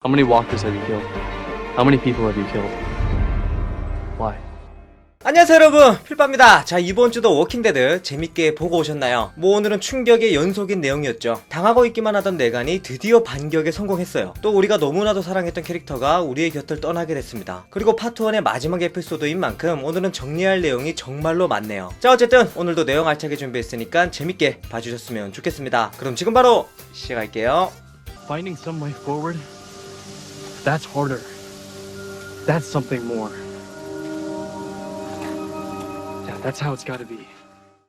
How many walkers have you killed? How many people have you killed? Why? 안녕하세요 여러분, 필빠입니다. 자, 이번 주도 워킹데드 재밌게 보고 오셨나요? 오늘은 충격의 연속인 내용이었죠. 당하고 있기만 하던 내간이 드디어 반격에 성공했어요. 또 우리가 너무나도 사랑했던 캐릭터가 우리의 곁을 떠나게 됐습니다. 그리고 파트 1의 마지막 에피소드인 만큼 오늘은 정리할 내용이 정말로 많네요. 자, 어쨌든 오늘도 내용 알차게 준비했으니까 재밌게 봐주셨으면 좋겠습니다. 그럼 지금 바로 시작할게요. Finding some way forward? That's harder. That's something more. Yeah, that's how it's gotta be.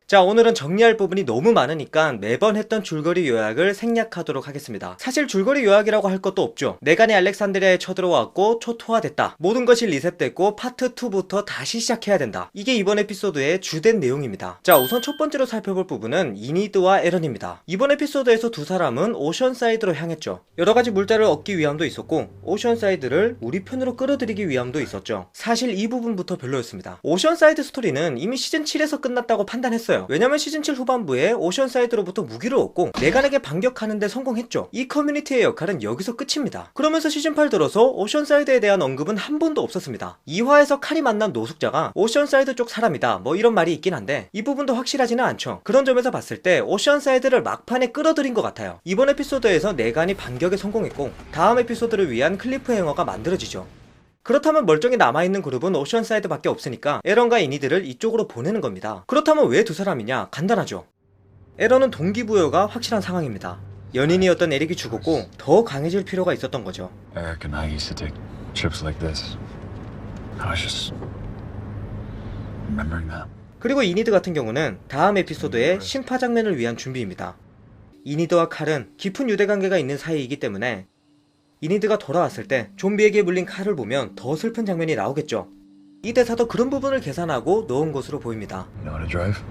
자, 오늘은 정리할 부분이 너무 많으니까 매번 했던 줄거리 요약을 생략하도록 하겠습니다. 사실 줄거리 요약이라고 할 것도 없죠. 내간이 알렉산드리아에 쳐들어왔고 초토화됐다. 모든 것이 리셋됐고 파트 2부터 다시 시작해야 된다. 이게 이번 에피소드의 주된 내용입니다. 자, 우선 첫 번째로 살펴볼 부분은 이니드와 에런입니다. 이번 에피소드에서 두 사람은 오션사이드로 향했죠. 여러가지 물자를 얻기 위함도 있었고 오션사이드를 우리 편으로 끌어들이기 위함도 있었죠. 사실 이 부분부터 별로였습니다. 오션사이드 스토리는 이미 시즌 7에서 끝났다고 판단했어요. 왜냐면 시즌 7 후반부에 오션사이드로부터 무기를 얻고 내간에게 반격하는데 성공했죠. 이 커뮤니티의 역할은 여기서 끝입니다. 그러면서 시즌 8 들어서 오션사이드에 대한 언급은 한 번도 없었습니다. 2화에서 칼이 만난 노숙자가 오션사이드 쪽 사람이다 이런 말이 있긴 한데 이 부분도 확실하지는 않죠. 그런 점에서 봤을 때 오션사이드를 막판에 끌어들인 것 같아요. 이번 에피소드에서 내간이 반격에 성공했고 다음 에피소드를 위한 클리프행어가 만들어지죠. 그렇다면 멀쩡히 남아있는 그룹은 오션사이드밖에 없으니까 에런과 이니드를 이쪽으로 보내는 겁니다. 그렇다면 왜 두 사람이냐? 간단하죠. 에런은 동기부여가 확실한 상황입니다. 연인이었던 에릭이 죽었고 더 강해질 필요가 있었던 거죠. Eric and I used to take trips like this. I was just remembering that. 그리고 이니드 같은 경우는 다음 에피소드의 심파 장면을 위한 준비입니다. 이니드와 칼은 깊은 유대관계가 있는 사이이기 때문에 이니드가 돌아왔을 때 좀비에게 물린 칼을 보면 더 슬픈 장면이 나오겠죠. 이 대사도 그런 부분을 계산하고 넣은 것으로 보입니다. You know how to drive?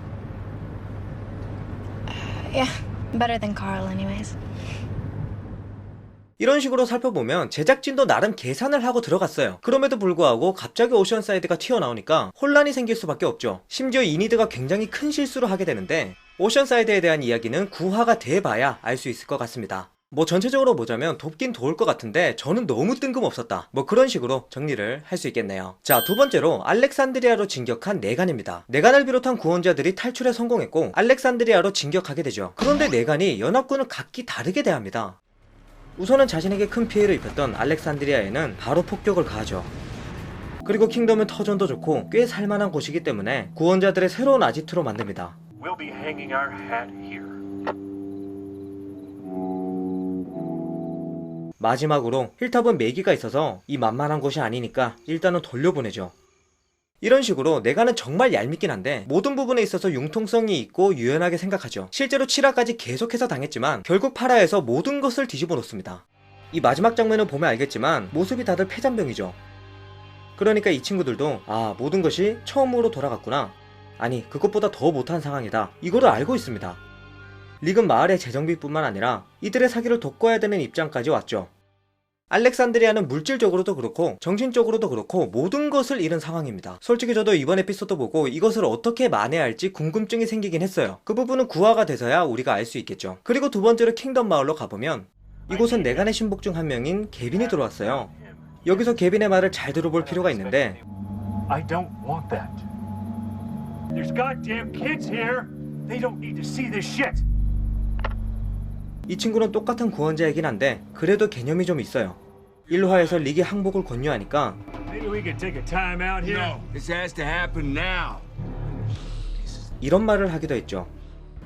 Yeah, better than Carl anyways. 이런 식으로 살펴보면 제작진도 나름 계산을 하고 들어갔어요. 그럼에도 불구하고 갑자기 오션사이드가 튀어나오니까 혼란이 생길 수밖에 없죠. 심지어 이니드가 굉장히 큰 실수를 하게 되는데 오션사이드에 대한 이야기는 9화가 돼봐야 알 수 있을 것 같습니다. 전체적으로 보자면 돕긴 도울 것 같은데 저는 너무 뜬금없었다. 그런 식으로 정리를 할 수 있겠네요. 자, 두 번째로 알렉산드리아로 진격한 내간입니다. 내간을 비롯한 구원자들이 탈출에 성공했고 알렉산드리아로 진격하게 되죠. 그런데 내간이 연합군을 각기 다르게 대합니다. 우선은 자신에게 큰 피해를 입혔던 알렉산드리아에는 바로 폭격을 가하죠. 그리고 킹덤은 터전도 좋고 꽤 살만한 곳이기 때문에 구원자들의 새로운 아지트로 만듭니다. We'll be hanging our hat here. 마지막으로 힐탑은 매기가 있어서 이 만만한 곳이 아니니까 일단은 돌려보내죠. 이런 식으로 내가는 정말 얄밉긴 한데 모든 부분에 있어서 융통성이 있고 유연하게 생각하죠. 실제로 7화까지 계속해서 당했지만 결국 8화에서 모든 것을 뒤집어 놓습니다. 이 마지막 장면을 보면 알겠지만 모습이 다들 폐잔병이죠. 그러니까 이 친구들도 모든 것이 처음으로 돌아갔구나, 아니 그것보다 더 못한 상황이다, 이거를 알고 있습니다. 릭은 마을의 재정비뿐만 아니라 이들의 사기를 돋궈야 되는 입장까지 왔죠. 알렉산드리아는 물질적으로도 그렇고 정신적으로도 그렇고 모든 것을 잃은 상황입니다. 솔직히 저도 이번 에피소드 보고 이것을 어떻게 만회할지 궁금증이 생기긴 했어요. 그 부분은 9화가 돼서야 우리가 알 수 있겠죠. 그리고 두 번째로 킹덤 마을로 가보면 이곳은 내간의 신복 중 한 명인 개빈이 들어왔어요. 여기서 개빈의 말을 잘 들어볼 필요가 있는데 I don't want that. There's goddamn kids here. They don't need to see this shit. 이 친구는 똑같은 구원자이긴 한데 그래도 개념이 좀 있어요. 1화에서 릭이 항복을 권유하니까 Maybe we could take a time out here. No, this has to happen now. 이런 말을 하기도 했죠.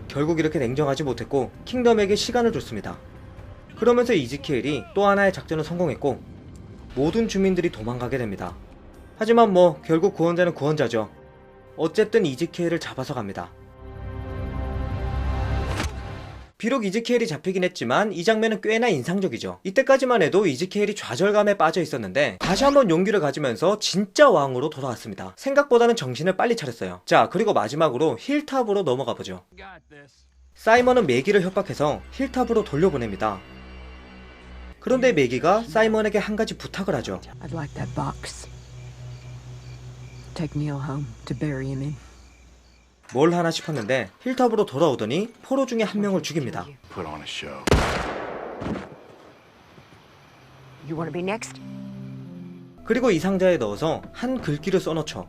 결국 이렇게 냉정하지 못했고 킹덤에게 시간을 줬습니다. 그러면서 이즈키엘이 또 하나의 작전을 성공했고 모든 주민들이 도망가게 됩니다. 하지만 결국 구원자는 구원자죠. 어쨌든 이즈키엘을 잡아서 갑니다. 비록 이즈키엘이 잡히긴 했지만 이 장면은 꽤나 인상적이죠. 이때까지만 해도 이즈키엘이 좌절감에 빠져 있었는데 다시 한번 용기를 가지면서 진짜 왕으로 돌아왔습니다. 생각보다는 정신을 빨리 차렸어요. 자, 그리고 마지막으로 힐탑으로 넘어가 보죠. 사이먼은 매기를 협박해서 힐탑으로 돌려보냅니다. 그런데 매기가 사이먼에게 한 가지 부탁을 하죠. I'd like that box. Take Neil home to bury him in. 뭘 하나 싶었는데 힐탑으로 돌아오더니 포로 중에 한 명을 죽입니다. Put on a show. You want to be next? 그리고 이 상자에 넣어서 한 글귀를 써놓죠.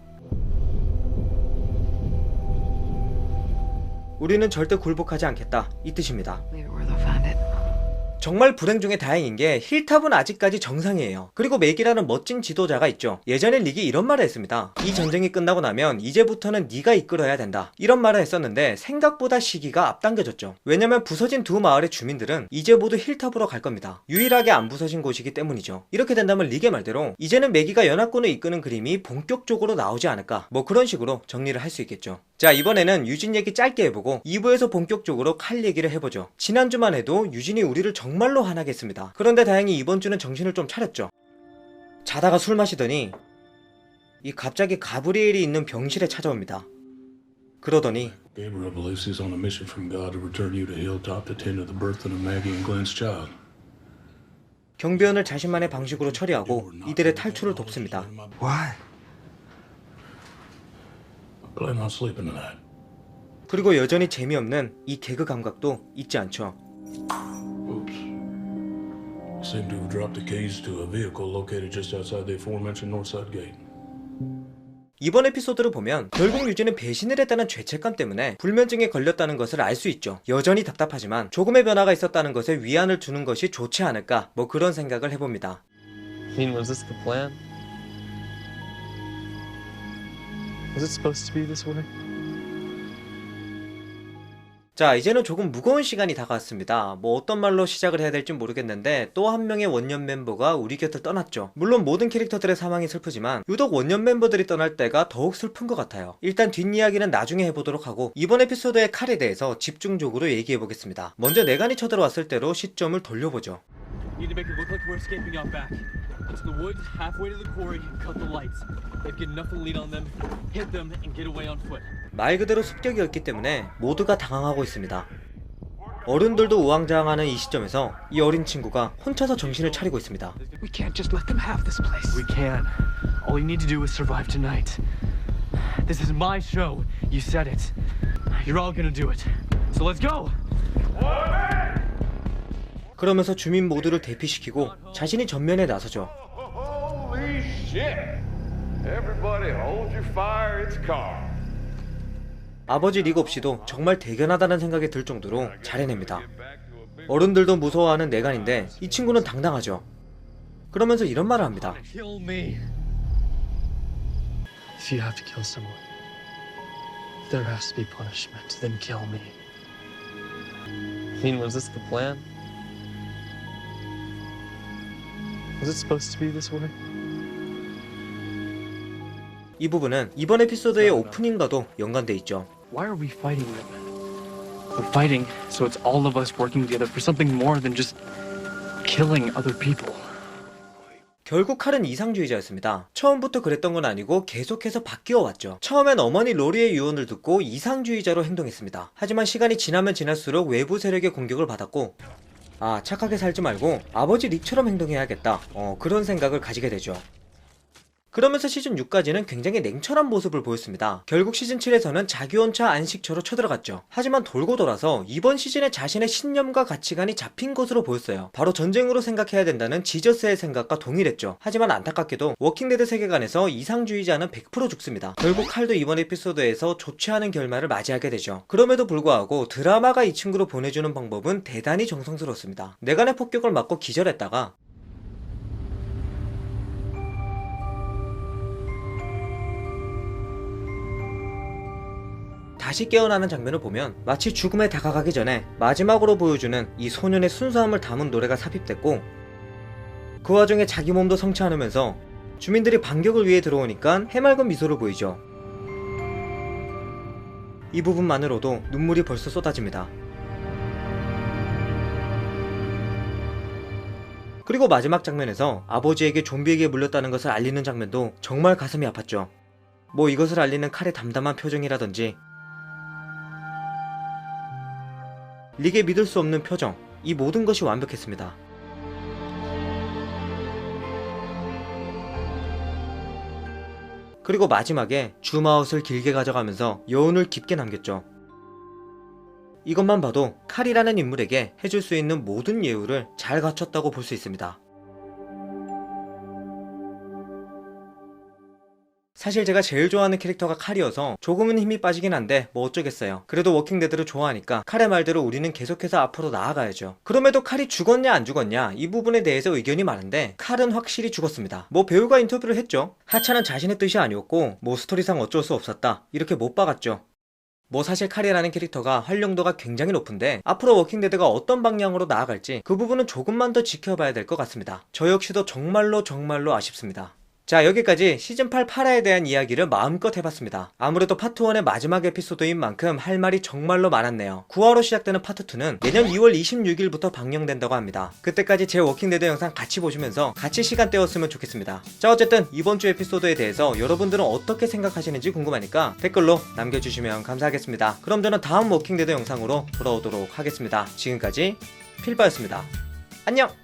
우리는 절대 굴복하지 않겠다, 이 뜻입니다. Leave it where they'll find it. 정말 불행 중에 다행인 게 힐탑은 아직까지 정상이에요. 그리고 맥이라는 멋진 지도자가 있죠. 예전에 릭이 이런 말을 했습니다. 이 전쟁이 끝나고 나면 이제부터는 네가 이끌어야 된다, 이런 말을 했었는데 생각보다 시기가 앞당겨졌죠. 왜냐면 부서진 두 마을의 주민들은 이제 모두 힐탑으로 갈 겁니다. 유일하게 안 부서진 곳이기 때문이죠. 이렇게 된다면 릭의 말대로 이제는 맥이가 연합군을 이끄는 그림이 본격적으로 나오지 않을까, 뭐 그런 식으로 정리를 할 수 있겠죠. 자, 이번에는 유진 얘기 짧게 해보고 2부에서 본격적으로 칼 얘기를 해보죠. 지난주만 해도 유진이 우리를 정말로 화나게 했습니다. 그런데 다행히 이번 주는 정신을 좀 차렸죠. 자다가 술 마시더니 갑자기 가브리엘이 있는 병실에 찾아옵니다. 그러더니 Gabriel believes he's on a mission from God to return you to Hilltop to tend to the birth of Maggie and Glenn's child. 경비원을 자신만의 방식으로 처리하고 이들의 탈출을 돕습니다. Why? I plan on sleeping tonight. 그리고 여전히 재미없는 이 개그 감각도 잊지 않죠. Oops. Seem to have dropped the keys to a vehicle located just outside the aforementioned Northside Gate. 이번 에피소드를 보면 결국 유진은 배신을 했다는 죄책감 때문에 불면증에 걸렸다는 것을 알 수 있죠. 여전히 답답하지만 조금의 변화가 있었다는 것에 위안을 두는 것이 좋지 않을까, 뭐 그런 생각을 해봅니다. Was this the plan? Was it supposed to be this way? 자, 이제는 조금 무거운 시간이 다가왔습니다. 뭐 어떤 말로 시작을 해야 될지 모르겠는데 또 한 명의 원년 멤버가 우리 곁을 떠났죠. 물론 모든 캐릭터들의 사망이 슬프지만 유독 원년 멤버들이 떠날 때가 더욱 슬픈 것 같아요. 일단 뒷이야기는 나중에 해보도록 하고 이번 에피소드의 칼에 대해서 집중적으로 얘기해보겠습니다. 먼저 내간이 쳐들어왔을 때로 시점을 돌려보죠. Need to make it look like we're escaping out back. Into the woods, halfway to the quarry, cut the lights. They've get enough lead on them, hit them, and get away on foot. 말 그대로 습격이었기 때문에 모두가 당황하고 있습니다. 어른들도 우왕좌왕하는 이 시점에서 이 어린 친구가 혼자서 정신을 차리고 있습니다. We can't just let them have this place. We can. All you need to do is survive tonight. This is my show. You said it. You're all gonna do it. So let's go! 그러면서 주민 모두를 대피시키고 자신이 전면에 나서죠. Holy shit! Everybody hold your fire, it's Carl. 아버지 릭 없이도 정말 대견하다는 생각이 들 정도로 잘 해냅니다. 어른들도 무서워하는 내간인데 이 친구는 당당하죠. 그러면서 이런 말을 합니다. Kill me. If you have to kill someone, if there has to be punishment, then kill me. Was this the plan? Was it supposed to be this way? 이 부분은 이번 에피소드의 오프닝과도 연관돼 있죠. Why are we fighting them? We're fighting so it's all of us working together for something more than just killing other people. 결국 칼은 이상주의자였습니다. 처음부터 그랬던 건 아니고 계속해서 바뀌어 왔죠. 처음엔 어머니 로리의 유언을 듣고 이상주의자로 행동했습니다. 하지만 시간이 지나면 지날수록 외부 세력의 공격을 받았고 착하게 살지 말고 아버지 릭처럼 행동해야겠다, 그런 생각을 가지게 되죠. 그러면서 시즌 6까지는 굉장히 냉철한 모습을 보였습니다. 결국 시즌 7에서는 자기혼차 안식처로 쳐들어갔죠. 하지만 돌고 돌아서 이번 시즌에 자신의 신념과 가치관이 잡힌 것으로 보였어요. 바로 전쟁으로 생각해야 된다는 지저스의 생각과 동일했죠. 하지만 안타깝게도 워킹데드 세계관에서 이상주의자는 100% 죽습니다. 결국 칼도 이번 에피소드에서 좋지 않은 결말을 맞이하게 되죠. 그럼에도 불구하고 드라마가 이 친구로 보내주는 방법은 대단히 정성스럽습니다. 내간의 폭격을 맞고 기절했다가 다시 깨어나는 장면을 보면 마치 죽음에 다가가기 전에 마지막으로 보여주는 이 소년의 순수함을 담은 노래가 삽입됐고, 그 와중에 자기 몸도 성치 않으면서 주민들이 반격을 위해 들어오니까 해맑은 미소를 보이죠. 이 부분만으로도 눈물이 벌써 쏟아집니다. 그리고 마지막 장면에서 아버지에게 좀비에게 물렸다는 것을 알리는 장면도 정말 가슴이 아팠죠. 뭐 이것을 알리는 칼의 담담한 표정이라든지 릭의 믿을 수 없는 표정, 이 모든 것이 완벽했습니다. 그리고 마지막에 줌아웃을 길게 가져가면서 여운을 깊게 남겼죠. 이것만 봐도 칼이라는 인물에게 해줄 수 있는 모든 예우를 잘 갖췄다고 볼 수 있습니다. 사실 제가 제일 좋아하는 캐릭터가 칼이어서 조금은 힘이 빠지긴 한데 뭐 어쩌겠어요. 그래도 워킹데드를 좋아하니까 칼의 말대로 우리는 계속해서 앞으로 나아가야죠. 그럼에도 칼이 죽었냐 안 죽었냐 이 부분에 대해서 의견이 많은데 칼은 확실히 죽었습니다. 뭐 배우가 인터뷰를 했죠. 하차는 자신의 뜻이 아니었고 뭐 스토리상 어쩔 수 없었다 이렇게 못 박았죠. 뭐 사실 칼이라는 캐릭터가 활용도가 굉장히 높은데 앞으로 워킹데드가 어떤 방향으로 나아갈지 그 부분은 조금만 더 지켜봐야 될 것 같습니다. 저 역시도 정말로 아쉽습니다. 자, 여기까지 시즌8 파라에 대한 이야기를 마음껏 해봤습니다. 아무래도 파트 1의 마지막 에피소드인 만큼 할 말이 정말로 많았네요. 9화로 시작되는 파트 2는 내년 2월 26일부터 방영된다고 합니다. 그때까지 제 워킹데드 영상 같이 보시면서 같이 시간 때웠으면 좋겠습니다. 자, 어쨌든 이번 주 에피소드에 대해서 여러분들은 어떻게 생각하시는지 궁금하니까 댓글로 남겨주시면 감사하겠습니다. 그럼 저는 다음 워킹데드 영상으로 돌아오도록 하겠습니다. 지금까지 필바였습니다. 안녕!